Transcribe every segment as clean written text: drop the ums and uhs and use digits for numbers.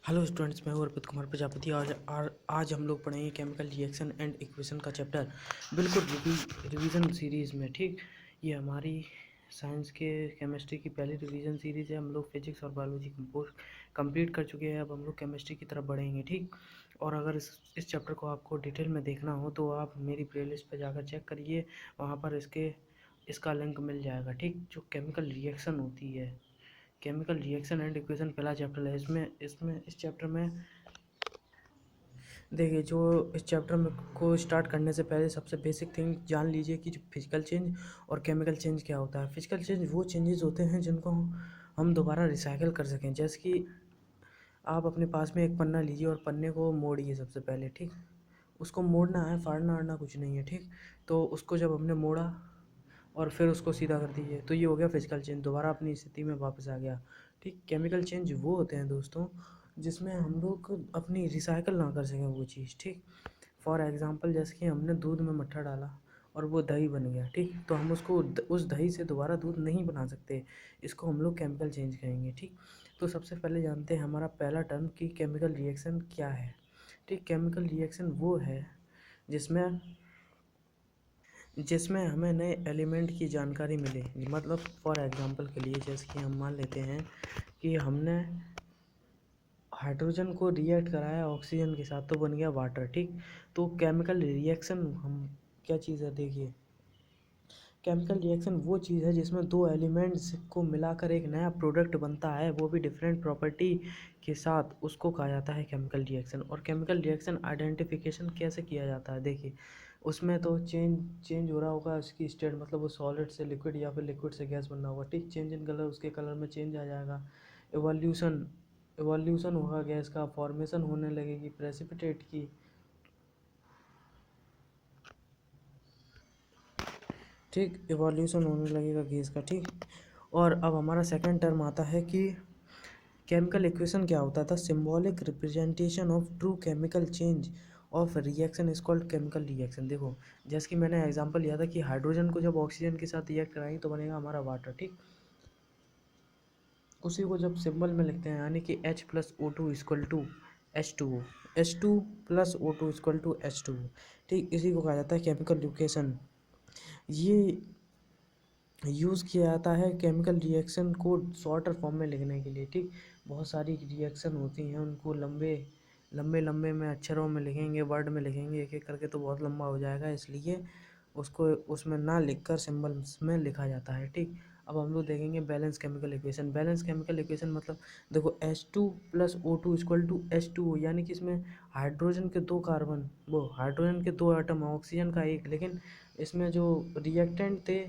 Hello students, मैं हूं अर्पित कुमार प्रजापति। आज हम लोग पढ़ेंगे केमिकल रिएक्शन एंड इक्वेशन का चैप्टर, बिल्कुल रिवीजन सीरीज़ में। ठीक, ये हमारी साइंस के केमिस्ट्री की पहली रिवीजन सीरीज़ है। हम लोग फिजिक्स और बायोलॉजी कंप्लीट कर चुके हैं। अब हम लोग केमिस्ट्री की तरफ बढ़ेंगे। ठीक, और अगर इस चैप्टर को आपको डिटेल में देखना हो तो आप मेरी प्लेलिस्ट पर जाकर चेक करिए, वहाँ पर इसका लिंक मिल जाएगा। ठीक, जो केमिकल रिएक्शन होती है, केमिकल रिएक्शन एंड इक्वेशन पहला चैप्टर है। इस चैप्टर में देखिए, जो इस चैप्टर में को स्टार्ट करने से पहले सबसे बेसिक थिंग जान लीजिए कि जो फिजिकल चेंज और केमिकल चेंज क्या होता है। फिजिकल चेंज वो चेंजेस होते हैं जिनको हम दोबारा रिसाइकिल कर सकें। जैसे कि आप अपने पास में एक पन्ना लीजिए और पन्ने को मोड़िए सबसे पहले। ठीक, उसको मोड़ना है, फाड़ना आड़ना कुछ नहीं है। ठीक, तो उसको जब हमने मोड़ा और फिर उसको सीधा कर दीजिए तो ये हो गया फिजिकल चेंज, दोबारा अपनी स्थिति में वापस आ गया। ठीक, केमिकल चेंज वो होते हैं दोस्तों जिसमें हम लोग अपनी रिसाइकल ना कर सकें वो चीज़। ठीक, फॉर एग्ज़ाम्पल जैसे कि हमने दूध में मट्ठा डाला और वो दही बन गया। ठीक, तो हम उसको उस दही से दोबारा दूध नहीं बना सकते, इसको हम लोग केमिकल चेंज कहेंगे। ठीक, तो सबसे पहले जानते हैं हमारा पहला टर्म कि केमिकल रिएक्शन क्या है। ठीक, केमिकल रिएक्शन वो है जिसमें जिसमें हमें नए एलिमेंट की जानकारी मिले। मतलब फॉर एग्ज़ाम्पल के लिए जैसे कि हम मान लेते हैं कि हमने हाइड्रोजन को रिएक्ट कराया ऑक्सीजन के साथ तो बन गया वाटर। ठीक, तो केमिकल रिएक्शन हम क्या चीज़ है, देखिए, केमिकल रिएक्शन वो चीज़ है जिसमें दो एलिमेंट्स को मिलाकर एक नया प्रोडक्ट बनता है, वो भी डिफरेंट प्रॉपर्टी के साथ, उसको कहा जाता है केमिकल रिएक्शन। और केमिकल रिएक्शन आइडेंटिफिकेशन कैसे किया जाता है, देखिए, उसमें तो चेंज हो रहा होगा उसकी स्टेट, मतलब वो सॉलिड से लिक्विड या फिर लिक्विड से गैस बनना होगा। ठीक, चेंज इन कलर, उसके कलर में चेंज आ जाएगा। एवोल्यूशन एवोल्यूशन होगा, गैस का फॉर्मेशन होने लगेगी प्रेसिपिटेट की। ठीक, एवोल्यूशन होने लगेगा गैस का। ठीक, और अब हमारा सेकंड टर्म आता है कि केमिकल इक्वेशन क्या होता था। Symbolic representation of true chemical change of reaction is called chemical reaction. देखो, जैसे कि मैंने एग्जांपल लिया था कि हाइड्रोजन को जब ऑक्सीजन के साथ रिएक्ट कराएंगे तो बनेगा हमारा वाटर। ठीक, उसी को जब सिंबल में लिखते हैं यानी कि H plus O two equal to H2O, H2 plus O two equal to H2O। ठीक, इसी को कहा जाता है केमिकल रिएक्शन। ये यूज़ किया जाता है केमिकल रिएक्शन को शॉर्टर फॉर्म में लिखने के लिए। ठीक, बहुत सारी रिएक्शन होती हैं, उनको लंबे लंबे लंबे में अक्षरों में लिखेंगे, वर्ड में लिखेंगे एक एक करके तो बहुत लंबा हो जाएगा, इसलिए उसको उसमें ना लिखकर सिंबल्स में लिखा जाता है। ठीक, अब हम लोग देखेंगे balance chemical equation. Balance chemical equation मतलब देखो, H2 plus O two equal to H2O, यानी कि इसमें हाइड्रोजन के दो कार्बन, वो हाइड्रोजन के दो एटम, ऑक्सीजन का एक, लेकिन इसमें जो रिएक्टेंट थे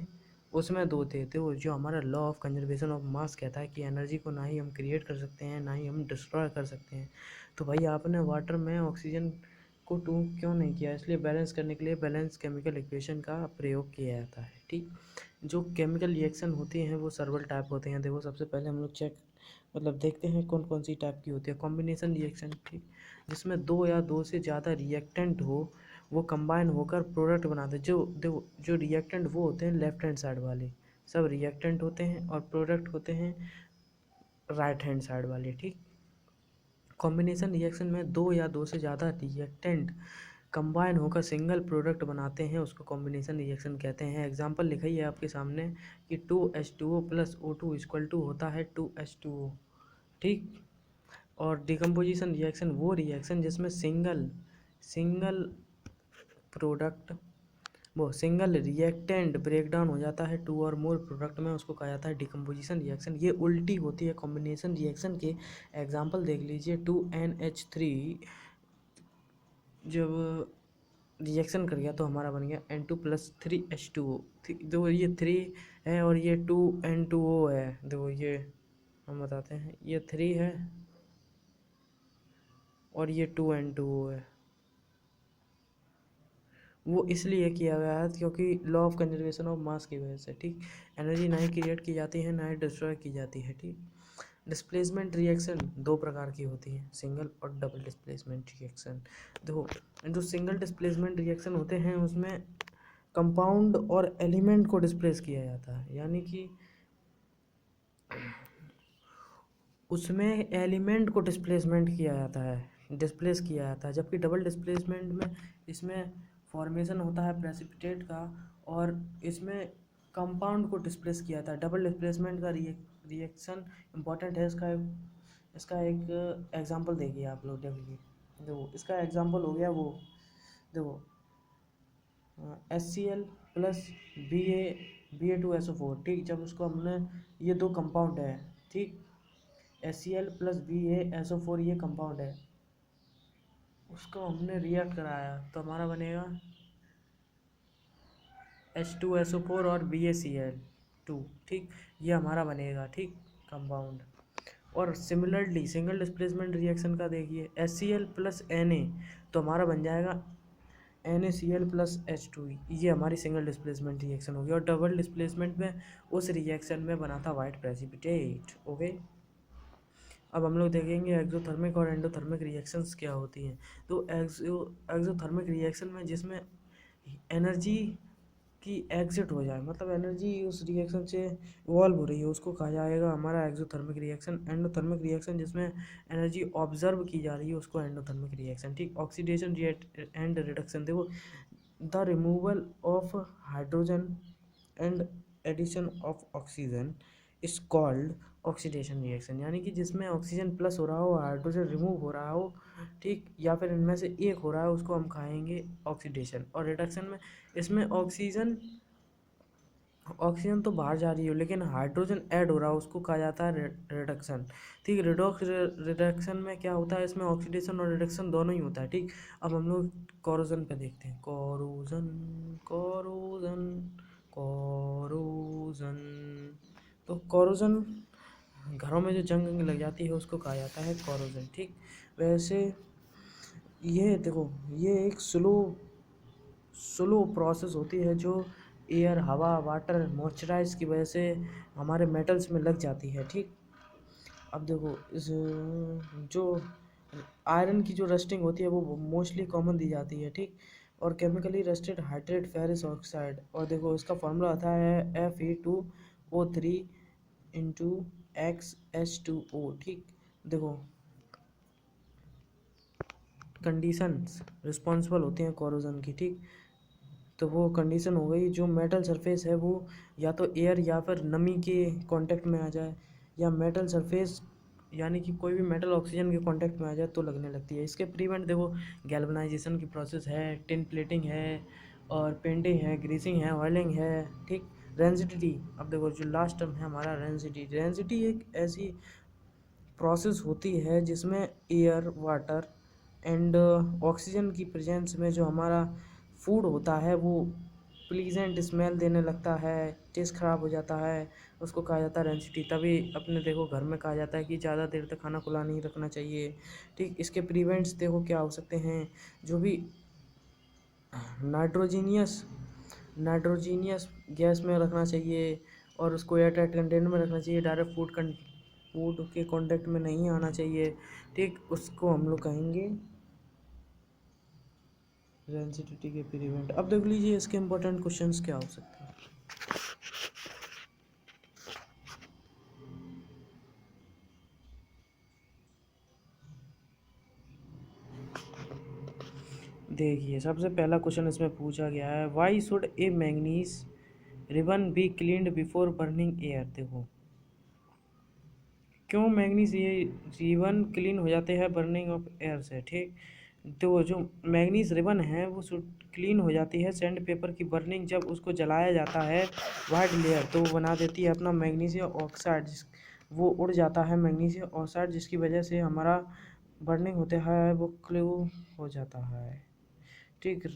उसमें दो थे। तो जो हमारा law of conservation of mass कहता है कि एनर्जी को ना ही हम क्रिएट कर सकते हैं ना ही हम डिस्ट्रॉय कर सकते हैं, तो भाई आपने वाटर में ऑक्सीजन को टू क्यों नहीं किया, इसलिए बैलेंस करने के लिए बैलेंस केमिकल इक्वेशन का प्रयोग किया जाता है। ठीक, जो केमिकल रिएक्शन होती हैं वो सर्वल टाइप होते हैं। देखो, सबसे पहले हम लोग देखते हैं कौन कौन सी टाइप की होती है। कॉम्बिनेशन रिएक्शन, ठीक, जिसमें दो या दो से ज़्यादा रिएक्टेंट हो, वो कंबाइन होकर प्रोडक्ट बनाते हैं। जो रिएक्टेंट वो होते हैं लेफ्ट हैंड साइड वाले, सब रिएक्टेंट होते हैं, और प्रोडक्ट होते हैं राइट हैंड साइड वाले। ठीक, कॉम्बिनेशन रिएक्शन में दो या दो से ज़्यादा रिएक्टेंट कंबाइन होकर सिंगल प्रोडक्ट बनाते हैं, उसको कॉम्बिनेशन रिएक्शन कहते हैं। एग्जांपल लिखा ही है आपके सामने कि 2H2O plus O2 equal to होता है 2H2O। ठीक, और डिकम्पोजिशन रिएक्शन वो रिएक्शन जिसमें सिंगल प्रोडक्ट, वो सिंगल रिएक्टेंट ब्रेक डाउन हो जाता है टू और मोर प्रोडक्ट में, उसको कहा जाता है डिकम्पोजिशन रिएक्शन। ये उल्टी होती है कॉम्बिनेशन रिएक्शन के। एग्जांपल देख लीजिए, 2NH3 जब रिएक्शन कर गया तो हमारा बन गया N2 प्लस 3H2O। देखो, ये 3 है और ये 2N2O है। देखो, ये हम बताते हैं, ये 3 है और ये 2N2O है। वो इसलिए किया गया है क्योंकि law of conservation of mass की वजह से। ठीक, एनर्जी ना ही क्रिएट की जाती है ना ही डिस्ट्रॉय की जाती है। ठीक, डिस्प्लेसमेंट रिएक्शन दो प्रकार की होती हैं, सिंगल और डबल डिस्प्लेसमेंट रिएक्शन। देखो, जो सिंगल डिस्प्लेसमेंट रिएक्शन होते हैं उसमें कंपाउंड और एलिमेंट को डिस्प्लेस किया जाता है, यानी कि उसमें एलिमेंट को डिस्प्लेसमेंट किया जाता है, डिस्प्लेस किया जाता है, जबकि डबल डिस्प्लेसमेंट में इसमें फॉर्मेशन होता है प्रेसिपिटेट का, और इसमें कंपाउंड को डिस्प्लेस किया जाता है। डबल डिस्प्लेसमेंट का रिएक्शन इंपॉर्टेंट है। इसका एक एग्जांपल देखिए आप लोग, देखो इसका एग्जांपल हो गया वो, देखो HCl प्लस Ba2SO4, ठीक। जब उसको हमने, ये दो कंपाउंड है, ठीक, HCl प्लस BaSO4 ये कंपाउंड है, उसको हमने रिएक्ट कराया तो हमारा बनेगा H2SO4 और BaCl2, ठीक, ये हमारा बनेगा, ठीक, कंपाउंड। और सिमिलरली सिंगल डिस्प्लेसमेंट रिएक्शन का देखिए, HCl प्लस Na तो हमारा बन जाएगा NaCl प्लस H2, ये हमारी सिंगल डिस्प्लेसमेंट रिएक्शन होगी। और डबल डिस्प्लेसमेंट में उस रिएक्शन में बना था वाइट प्रेसिपिटेट। ओके, अब हम लोग देखेंगे एक्सोथर्मिक और एंडोथर्मिक रिएक्शंस क्या होती हैं। तो एक्सोथर्मिक रिएक्शन में जिसमें एनर्जी की एग्जिट हो जाए, मतलब एनर्जी उस रिएक्शन से इवॉल्व हो रही है, उसको कहा जाएगा हमारा एक्सोथर्मिक रिएक्शन। एंडोथर्मिक रिएक्शन जिसमें एनर्जी ऑब्जर्व की जा रही है, उसको एंडोथर्मिक रिएक्शन, ठीक। ऑक्सीडेशन एंड रिडक्शन, देखो the removal of hydrogen and addition of oxygen is called oxidation reaction, यानी कि जिसमें ऑक्सीजन प्लस हो रहा हो, हाइड्रोजन रिमूव हो रहा हो, ठीक, या फिर इनमें से एक हो रहा है, उसको हम खाएंगे ऑक्सीडेशन। और रिडक्शन में इसमें ऑक्सीजन ऑक्सीजन तो बाहर जा रही हो लेकिन हाइड्रोजन ऐड हो रहा है, उसको कहा जाता है रिडक्शन, ठीक। रिडक्शन में क्या होता है, इसमें ऑक्सीडेशन और रिडक्शन दोनों ही होता है, ठीक। अब हम लोग कोरोजन पे देखते हैं, कोरोजन कोरोजन कोरोजन। तो कोरोजन, घरों में जो जंग लग जाती है उसको कहा जाता है कोरोजन, ठीक। वैसे ये देखो, ये एक स्लो प्रोसेस होती है जो एयर, हवा, वाटर, मॉइस्चराइज की वजह से हमारे मेटल्स में लग जाती है, ठीक। अब देखो इस जो आयरन की जो रस्टिंग होती है वो मोस्टली कॉमन दी जाती है, ठीक। और chemically rusted hydrate ferrous oxide, और देखो इसका फॉर्मूला आता है Fe2O3 इंटू XH2O, ठीक। देखो कंडीशंस रिस्पॉन्सिबल होती हैं कोरोजन की, ठीक। तो वो कंडीशन हो गई, जो मेटल सरफेस है वो या तो एयर या फिर नमी के कांटेक्ट में आ जाए, या मेटल सरफेस यानी कि कोई भी मेटल ऑक्सीजन के कांटेक्ट में आ जाए तो लगने लगती है। इसके प्रीवेंट देखो गैल्वनाइजेशन की प्रोसेस है, टिन प्लेटिंग है, और पेंटिंग है, ग्रीसिंग है, ऑयलिंग है, ठीक। रेंसिडिटी, अब देखो जो लास्ट टर्म है हमारा रेंसिडिटी एक ऐसी प्रोसेस होती है जिसमें एयर, वाटर एंड ऑक्सीजन की प्रेजेंस में जो हमारा फूड होता है वो प्लीजेंट स्मेल देने लगता है, टेस्ट ख़राब हो जाता है, उसको कहा जाता है रेंसिटी। तभी अपने देखो घर में कहा जाता है कि ज़्यादा देर तक खाना खुला नहीं रखना चाहिए, ठीक। इसके प्रिवेंट्स देखो क्या हो सकते हैं, जो भी नाइट्रोजीनियस नाइट्रोजीनियस गैस में रखना चाहिए, और उसको एयर टाइट कंटेनर में रखना चाहिए, डायरेक्ट फूड के कांटेक्ट में नहीं आना चाहिए, ठीक। उसको हम लोग कहेंगे रेंसिडिटी के प्रिवेंट। अब देख लीजिए इसके इंपॉर्टेंट क्वेश्चंस क्या हो सकते हैं। देखिए सबसे पहला क्वेश्चन इसमें पूछा गया है, why should A manganese ribbon be cleaned before burning air. देखो क्यों मैंगनीज ये रिबन क्लीन हो जाते हैं बर्निंग ऑफ एयर से, ठीक। तो जो मैंगनीज रिबन है वो क्लीन हो जाती है सैंड पेपर की बर्निंग, जब उसको जलाया जाता है वाइट लेयर तो वो बना देती है अपना मैग्नीशियम ऑक्साइड, वो उड़ जाता है मैग्नीशियम ऑक्साइड, जिसकी वजह से हमारा बर्निंग होता है वो क्लू हो जाता है, ठीक।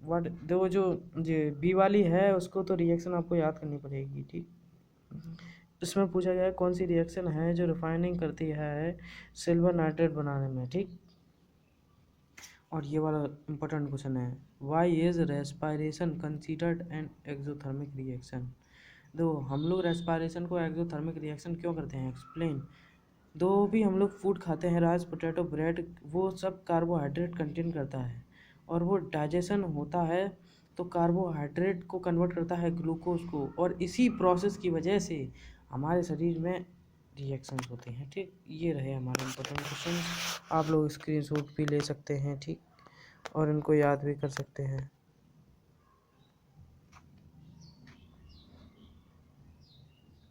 वट देखो जो ये बी वाली है उसको तो रिएक्शन आपको याद करनी पड़ेगी, ठीक। इसमें पूछा गया है कौन सी रिएक्शन है जो रिफाइनिंग करती है सिल्वर नाइट्रेट बनाने में, ठीक। और ये वाला इंपॉर्टेंट क्वेश्चन है, why is respiration considered an exothermic reaction. दो हम लोग रेस्पायरेशन को एक्सोथर्मिक रिएक्शन क्यों करते हैं, एक्सप्लेन। दो भी हम लोग फूड खाते हैं, राइस, पोटैटो, ब्रेड, वो सब कार्बोहाइड्रेट कंटेन करता है, और वो डाइजेशन होता है तो कार्बोहाइड्रेट को कन्वर्ट करता है ग्लूकोज को, और इसी प्रोसेस की वजह से हमारे शरीर में रिएक्शंस होते हैं। ठीक, ये रहे हमारे इंपॉर्टेंट क्वेश्चन। आप लोग स्क्रीनशॉट भी ले सकते हैं, ठीक, और इनको याद भी कर सकते हैं।